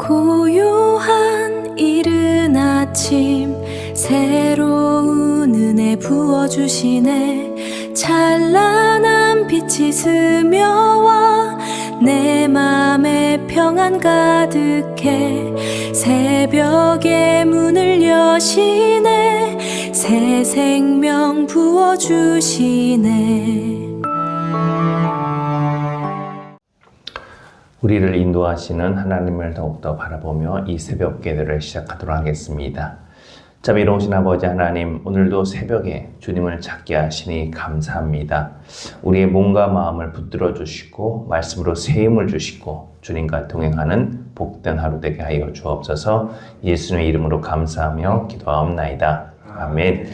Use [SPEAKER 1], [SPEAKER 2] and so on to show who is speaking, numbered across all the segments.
[SPEAKER 1] 고요한 이른 아침 새로운 은혜 부어주시네. 찬란한 빛이 스며와 내 맘에 평안 가득해. 새벽의 문을 여시네. 새 생명 부어주시네.
[SPEAKER 2] 우리를 인도하시는 하나님을 더욱더 바라보며 이 새벽 기도를 시작하도록 하겠습니다. 자비로우신 아버지 하나님, 오늘도 새벽에 주님을 찾게 하시니 감사합니다. 우리의 몸과 마음을 붙들어 주시고 말씀으로 새 힘을 주시고 주님과 동행하는 복된 하루 되게 하여 주옵소서. 예수님의 이름으로 감사하며 기도하옵나이다. 아멘.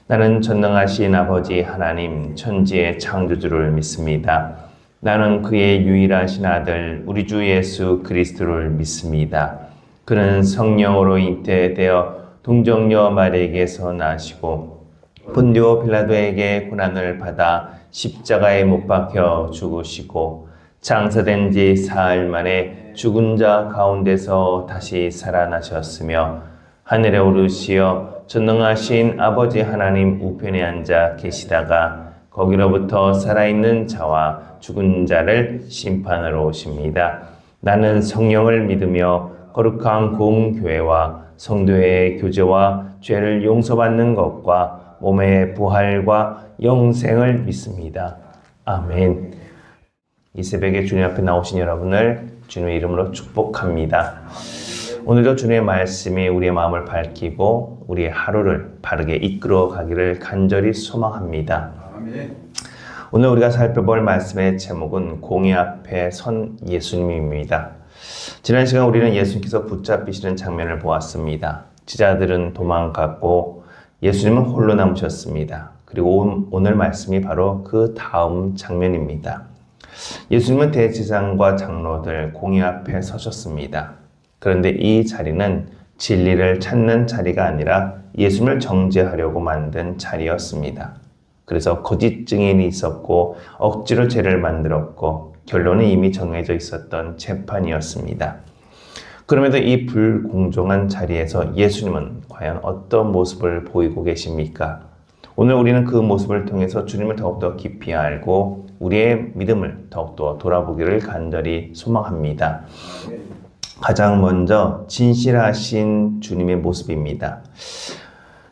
[SPEAKER 2] 나는 전능하신 아버지 하나님, 천지의 창조주를 믿습니다. 나는 그의 유일하신 아들 우리 주 예수 그리스도를 믿습니다. 그는 성령으로 잉태되어 동정녀 마리에게서 나시고 본디오 빌라도에게 고난을 받아 십자가에 못 박혀 죽으시고 장사된 지 사흘 만에 죽은 자 가운데서 다시 살아나셨으며 하늘에 오르시어 전능하신 아버지 하나님 우편에 앉아 계시다가 거기로부터 살아있는 자와 죽은 자를 심판하러 오십니다. 나는 성령을 믿으며 거룩한 공교회와 성도의 교제와 죄를 용서받는 것과 몸의 부활과 영생을 믿습니다. 아멘. 이 새벽에 주님 앞에 나오신 여러분을 주님의 이름으로 축복합니다. 오늘도 주님의 말씀이 우리의 마음을 밝히고 우리의 하루를 바르게 이끌어 가기를 간절히 소망합니다. 아멘. 오늘 우리가 살펴볼 말씀의 제목은 공의 앞에 선 예수님입니다. 지난 시간 우리는 예수님께서 붙잡히시는 장면을 보았습니다. 제자들은 도망갔고 예수님은 홀로 남으셨습니다. 그리고 오늘 말씀이 바로 그 다음 장면입니다. 예수님은 대제사장과 장로들 공의 앞에 서셨습니다. 그런데 이 자리는 진리를 찾는 자리가 아니라 예수님을 정죄하려고 만든 자리였습니다. 그래서 거짓 증인이 있었고 억지로 죄를 만들었고 결론은 이미 정해져 있었던 재판이었습니다. 그럼에도 이 불공정한 자리에서 예수님은 과연 어떤 모습을 보이고 계십니까? 오늘 우리는 그 모습을 통해서 주님을 더욱더 깊이 알고 우리의 믿음을 더욱더 돌아보기를 간절히 소망합니다. 가장 먼저 진실하신 주님의 모습입니다.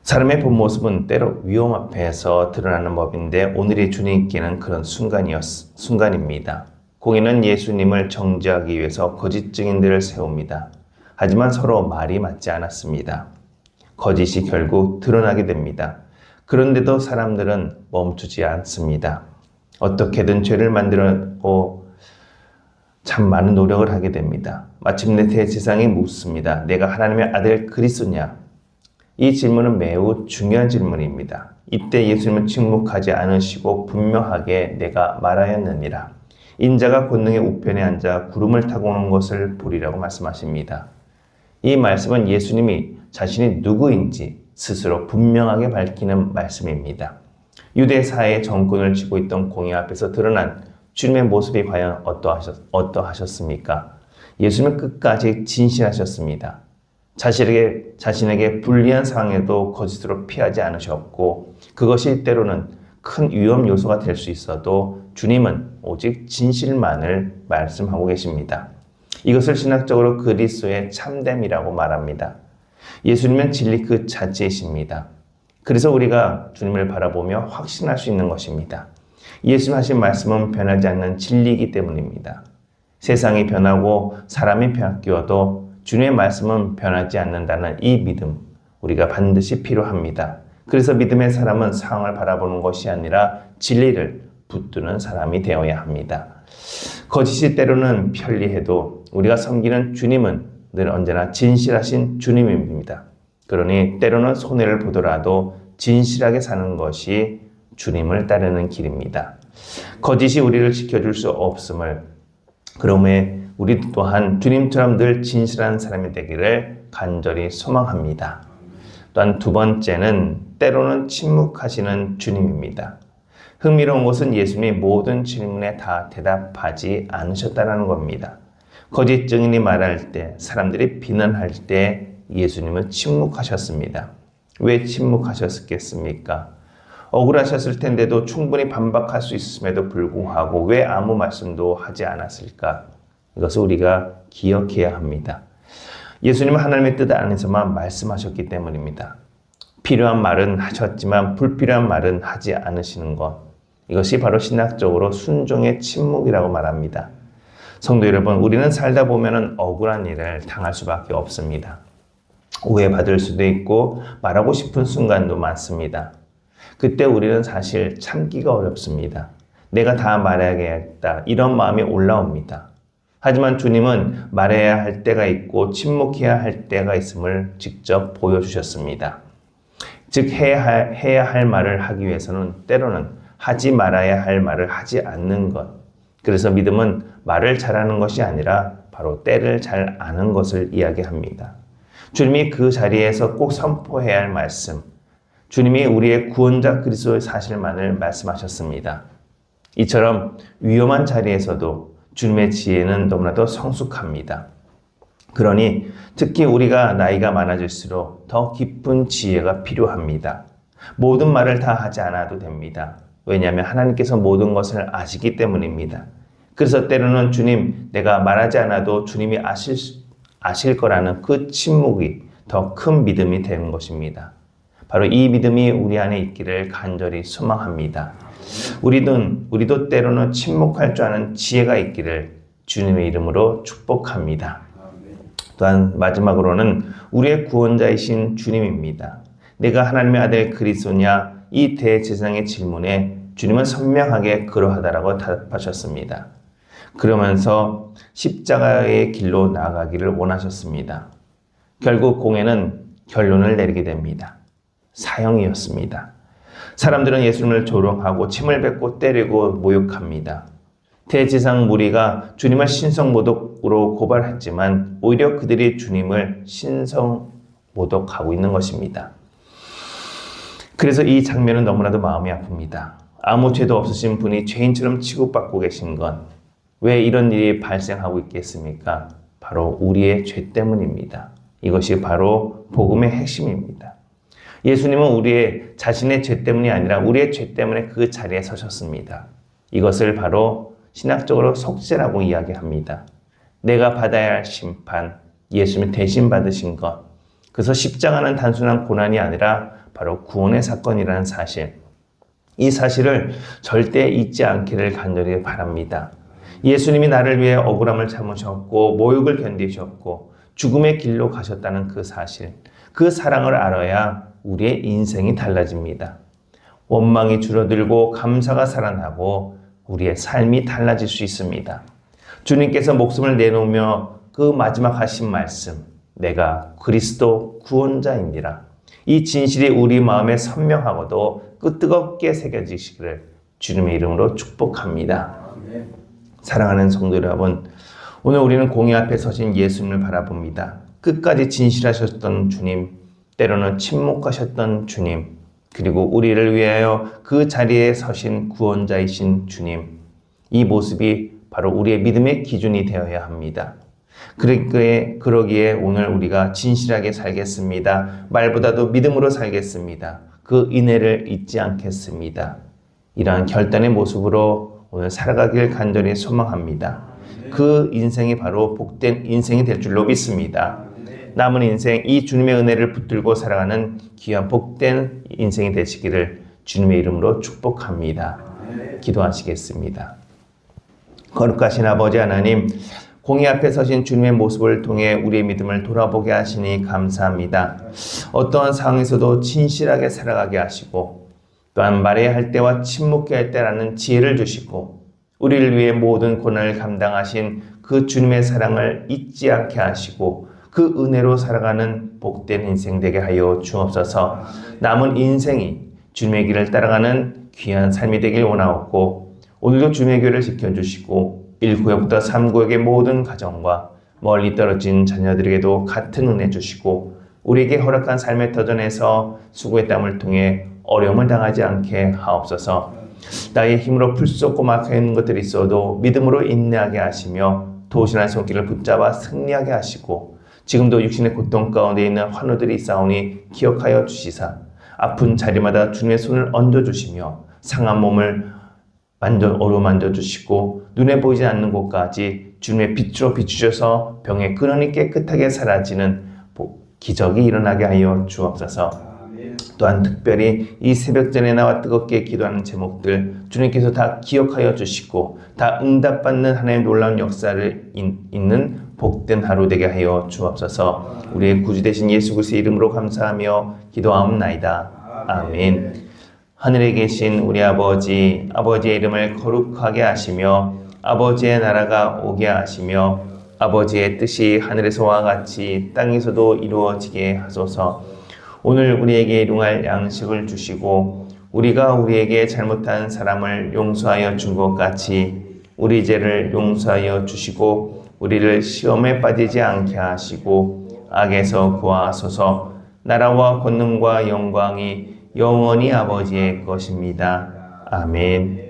[SPEAKER 2] 사람의 본 모습은 때로 위험 앞에서 드러나는 법인데 오늘의 주님께는 그런 순간입니다. 공의는 예수님을 정죄하기 위해서 거짓 증인들을 세웁니다. 하지만 서로 말이 맞지 않았습니다. 거짓이 결국 드러나게 됩니다. 그런데도 사람들은 멈추지 않습니다. 어떻게든 죄를 만들고 참 많은 노력을 하게 됩니다. 마침내 대제사장이 묻습니다. 내가 하나님의 아들 그리스도냐? 이 질문은 매우 중요한 질문입니다. 이때 예수님은 침묵하지 않으시고 분명하게 내가 말하였느니라. 인자가 권능의 우편에 앉아 구름을 타고 오는 것을 보리라고 말씀하십니다. 이 말씀은 예수님이 자신이 누구인지 스스로 분명하게 밝히는 말씀입니다. 유대 사회의 정권을 쥐고 있던 공의 앞에서 드러난 주님의 모습이 과연 어떠하셨습니까? 예수님은 끝까지 진실하셨습니다. 자신에게 불리한 상황에도 거짓으로 피하지 않으셨고 그것이 때로는 큰 위험 요소가 될 수 있어도 주님은 오직 진실만을 말씀하고 계십니다. 이것을 신학적으로 그리스도의 참됨이라고 말합니다. 예수님은 진리 그 자체이십니다. 그래서 우리가 주님을 바라보며 확신할 수 있는 것입니다. 예수님 하신 말씀은 변하지 않는 진리이기 때문입니다. 세상이 변하고 사람이 바뀌어도 주님의 말씀은 변하지 않는다는 이 믿음, 우리가 반드시 필요합니다. 그래서 믿음의 사람은 상황을 바라보는 것이 아니라 진리를 붙드는 사람이 되어야 합니다. 거짓이 때로는 편리해도 우리가 섬기는 주님은 늘 언제나 진실하신 주님입니다. 그러니 때로는 손해를 보더라도 진실하게 사는 것이 주님을 따르는 길입니다. 거짓이 우리를 지켜줄 수 없음을, 그러므로 우리 또한 주님처럼 늘 진실한 사람이 되기를 간절히 소망합니다. 또한 두 번째는 때로는 침묵하시는 주님입니다. 흥미로운 것은 예수님이 모든 질문에 다 대답하지 않으셨다는 겁니다. 거짓 증인이 말할 때, 사람들이 비난할 때 예수님은 침묵하셨습니다. 왜 침묵하셨겠습니까? 억울하셨을 텐데도 충분히 반박할 수 있음에도 불구하고 왜 아무 말씀도 하지 않았을까? 이것을 우리가 기억해야 합니다. 예수님은 하나님의 뜻 안에서만 말씀하셨기 때문입니다. 필요한 말은 하셨지만 불필요한 말은 하지 않으시는 것. 이것이 바로 신학적으로 순종의 침묵이라고 말합니다. 성도 여러분, 우리는 살다 보면 억울한 일을 당할 수밖에 없습니다. 오해받을 수도 있고 말하고 싶은 순간도 많습니다. 그때 우리는 사실 참기가 어렵습니다. 내가 다 말해야겠다 이런 마음이 올라옵니다. 하지만 주님은 말해야 할 때가 있고 침묵해야 할 때가 있음을 직접 보여주셨습니다. 즉 해야 할 말을 하기 위해서는 때로는 하지 말아야 할 말을 하지 않는 것. 그래서 믿음은 말을 잘하는 것이 아니라 바로 때를 잘 아는 것을 이야기합니다. 주님이 그 자리에서 꼭 선포해야 할 말씀, 주님이 우리의 구원자 그리스도의 사실만을 말씀하셨습니다. 이처럼 위험한 자리에서도 주님의 지혜는 너무나도 성숙합니다. 그러니 특히 우리가 나이가 많아질수록 더 깊은 지혜가 필요합니다. 모든 말을 다 하지 않아도 됩니다. 왜냐하면 하나님께서 모든 것을 아시기 때문입니다. 그래서 때로는 주님, 내가 말하지 않아도 주님이 아실 거라는 그 침묵이 더 큰 믿음이 되는 것입니다. 바로 이 믿음이 우리 안에 있기를 간절히 소망합니다. 우리도 때로는 침묵할 줄 아는 지혜가 있기를 주님의 이름으로 축복합니다. 또한 마지막으로는 우리의 구원자이신 주님입니다. 내가 하나님의 아들 그리스도냐? 이 대제사장의 질문에 주님은 선명하게 그러하다라고 답하셨습니다. 그러면서 십자가의 길로 나아가기를 원하셨습니다. 결국 공회는 결론을 내리게 됩니다. 사형이었습니다. 사람들은 예수님을 조롱하고 침을 뱉고 때리고 모욕합니다. 대제사장 무리가 주님을 신성모독으로 고발했지만 오히려 그들이 주님을 신성모독하고 있는 것입니다. 그래서 이 장면은 너무나도 마음이 아픕니다. 아무 죄도 없으신 분이 죄인처럼 취급받고 계신 건 왜 이런 일이 발생하고 있겠습니까? 바로 우리의 죄 때문입니다. 이것이 바로 복음의 핵심입니다. 예수님은 우리의 자신의 죄 때문이 아니라 우리의 죄 때문에 그 자리에 서셨습니다. 이것을 바로 신학적으로 속죄라고 이야기합니다. 내가 받아야 할 심판, 예수님이 대신 받으신 것. 그래서 십자가는 단순한 고난이 아니라 바로 구원의 사건이라는 사실. 이 사실을 절대 잊지 않기를 간절히 바랍니다. 예수님이 나를 위해 억울함을 참으셨고 모욕을 견디셨고 죽음의 길로 가셨다는 그 사실, 그 사랑을 알아야 우리의 인생이 달라집니다. 원망이 줄어들고 감사가 살아나고 우리의 삶이 달라질 수 있습니다. 주님께서 목숨을 내놓으며 그 마지막 하신 말씀, 내가 그리스도 구원자입니다. 이 진실이 우리 마음에 선명하고도 뜨겁게 새겨지시기를 주님의 이름으로 축복합니다. 사랑하는 성도 여러분, 오늘 우리는 공의 앞에 서신 예수님을 바라봅니다. 끝까지 진실하셨던 주님, 때로는 침묵하셨던 주님, 그리고 우리를 위하여 그 자리에 서신 구원자이신 주님, 이 모습이 바로 우리의 믿음의 기준이 되어야 합니다. 그러기에 오늘 우리가 진실하게 살겠습니다. 말보다도 믿음으로 살겠습니다. 그 은혜를 잊지 않겠습니다. 이러한 결단의 모습으로 오늘 살아가길 간절히 소망합니다. 그 인생이 바로 복된 인생이 될 줄로 믿습니다. 남은 인생 이 주님의 은혜를 붙들고 살아가는 귀한 복된 인생이 되시기를 주님의 이름으로 축복합니다. 기도하시겠습니다. 거룩하신 아버지 하나님, 공의 앞에 서신 주님의 모습을 통해 우리의 믿음을 돌아보게 하시니 감사합니다. 어떠한 상황에서도 진실하게 살아가게 하시고 또한 말해야 할 때와 침묵해야 할 때라는 지혜를 주시고 우리를 위해 모든 고난을 감당하신 그 주님의 사랑을 잊지 않게 하시고 그 은혜로 살아가는 복된 인생 되게 하여 주옵소서. 남은 인생이 주님의 길을 따라가는 귀한 삶이 되길 원하옵고 오늘도 주님의 교회를 지켜주시고 1구역부터 3구역의 모든 가정과 멀리 떨어진 자녀들에게도 같은 은혜 주시고 우리에게 허락한 삶의 터전에서 수고의 땀을 통해 어려움을 당하지 않게 하옵소서. 나의 힘으로 풀 수 없고 막혀 있는 것들이 있어도 믿음으로 인내하게 하시며 도우시는 손길을 붙잡아 승리하게 하시고 지금도 육신의 고통 가운데 있는 환우들이 있사오니 기억하여 주시사 아픈 자리마다 주님의 손을 얹어주시며 상한 몸을 어루만져 주시고 눈에 보이지 않는 곳까지 주님의 빛으로 비추셔서 병의 근원이 깨끗하게 사라지는 기적이 일어나게 하여 주옵소서. 또한 특별히 이 새벽전에 나와 뜨겁게 기도하는 제목들 주님께서 다 기억하여 주시고 다 응답받는 하나님의 놀라운 역사를 있는 복된 하루 되게 하여 주옵소서. 우리의 구주 되신 예수 그리스도의 이름으로 감사하며 기도하옵나이다. 아멘. 하늘에 계신 우리 아버지, 아버지의 이름을 거룩하게 하시며 아버지의 나라가 오게 하시며 아버지의 뜻이 하늘에서와 같이 땅에서도 이루어지게 하소서. 오늘 우리에게 일용할 양식을 주시고 우리가 우리에게 잘못한 사람을 용서하여 준 것 같이 우리 죄를 용서하여 주시고 우리를 시험에 빠지지 않게 하시고 악에서 구하소서. 나라와 권능과 영광이 영원히 아버지의 것입니다. 아멘.